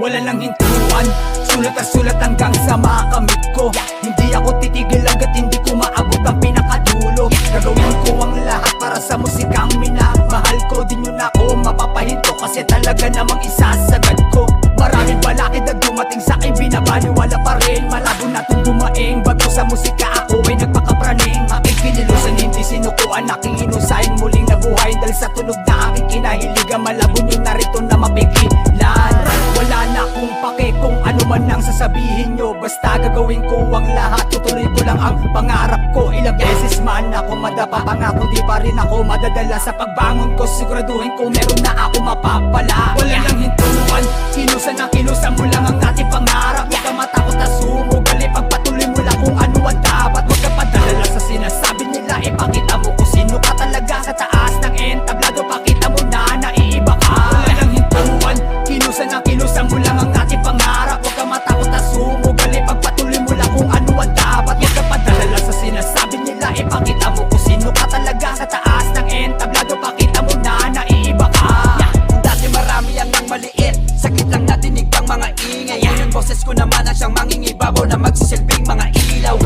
Wala nang hintuan, sulat at sulat hanggang sa makamit ko. Hindi ako titigil hanggat hindi ko maabot ang pinakadulo. Gagawin ko ang lahat para sa musikang minamahal ko. Di nyo na ako mapapahinto kasi talaga namang isasagad ko. Maraming balakid na dumating sa'kin, binabaliwala pa rin. Malabo natin dumaing, bago sa musika ako ay nagpakapraning. Aking kinilusan, hindi sinukuan, aking inusahin, muling nabuhay dahil sa tunog na aking kinahiligan. Malabo nyo narito na mapigilan. Wala na akong pake kung ano man ang sasabihin nyo, basta gagawin ko ang lahat, tutuloy ko lang ang pangarap ko. Ilang beses man ako madapa, pangako di pa rin ako madadala. Sa pagbangon ko siguraduhin ko meron na ako mapapala. Wala nang hintuan, kinusan na kinusan mo lang ang ating pangarap. Huwag ka matakot na sumugali, pagpatuloy mo lang kung ano ang dapat. Huwag ka padalala sa sinasabi nila, ipakita mo kung sino ka talaga. Sa taas ng entablado, pakita mo na naiiba ka. Wala nang hintuan, kinusan na kinusan mo lang ang ating pangarap. Huwag ka matakot na sumugali, pagpatuloy mo lang kung ano ang dapat. Huwag ka padalala sa sinasabi nila, ipakita mo kung sino ka talaga. Sa taas ng entablado, pakita mo na naiiba ka. Dati marami ang nang maliit, sakit lang natinig pang mga ingay. Ngayon boses ko naman ang siyang mangingibabaw na magsisilbing mga ilaw.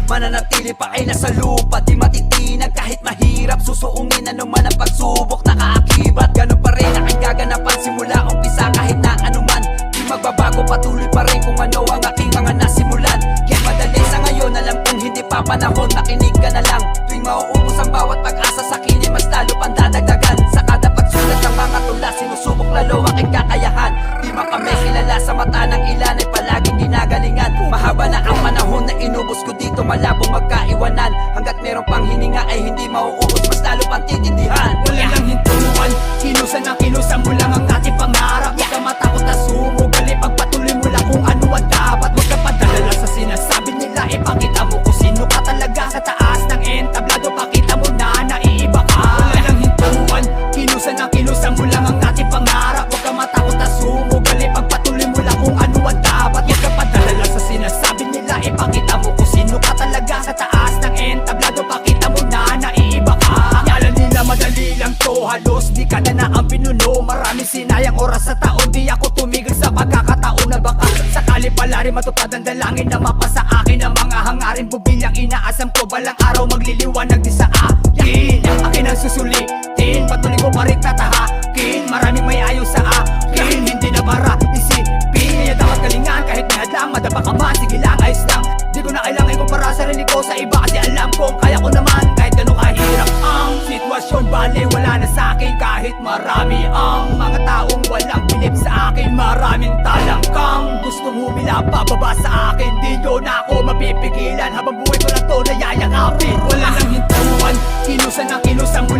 Mananatili pa ay nasa lupa, di matitinag kahit mahirap. Susuungin anuman ang pagsubok, nakaakibat. Ganun pa rin aking gaganapan simula umpisa kahit na anuman. Di magbabago, patuloy pa rin kung ano ang aking mga nasimulan. Kaya madali sa ngayon, alam kong hindi pa panahon, makinig ka na lang. Tuwing mauubos ang bawat pag-asa sa akin ay mas lalo pang dadagdagan. Sa kada pagsulat ng mga tula, sinusubok lalo aking kakayahan. Di man kami kilala sa mata ng ilan ay palaging ginagalingan. Mahaba na ang panahon na inubos ko dito, malabong magkaiwanan. Hanggat meron pang hininga ay hindi mauubos, mas lalo pang titindihan. Wala nang hintuan, kinusan na kinusan mo lang ang ating pangarap. Huwag ka matakot na sumugali, pagpatuloy mo lang kung ano ang dapat. Huwag ka padalala sa sinasabi nila, ipakita mo kung sino ka talaga. Sa taas ng entablado, pakita mo na naiiba ka. Wala nang hintuan, kinusan na kinusan mo lang ang ating pangarap. Huwag ka matakot na sumugali, pagpatuloy mo lang kung ano ang dapat. Huwag ka padalala sa sinasabi nila, ipakita mo kung sino ka talaga. Sa taas ng entablado, pakita mo na naiiba ka. Akala nila madali lang to, halos di ka na ang pinuno. Maraming sinayang oras sa taon, di ako tumigil sa pagkakataon na baka sakali pala rin matupad ang dalangin na mapasa akin ang mga hangarin. Bubilyang inaasam ko, balang araw magliliwanag di sa akin. Akin ang susulitin, patuloy ko pa rin tatahakin. Maraming may ayaw sa akin, hindi na para isipin. Kaya dapat galingan kahit may hadlang, madapa ka man, sige lang, ayos lang. Di ko na kailangan ikumpara sarili ko sa iba kasi alam kong kaya ko naman kahit ganun kahirap ang sitwasyon. Bale wala na sa akin kahit marami ang mga taong walang bilib sa akin. Maraming talangkang gustong humila pababa sa akin. Di nyo na ako mapipigilan habang buhay ko na to nayayakapin. Wala nang hintuan, kinusan na kinusan mo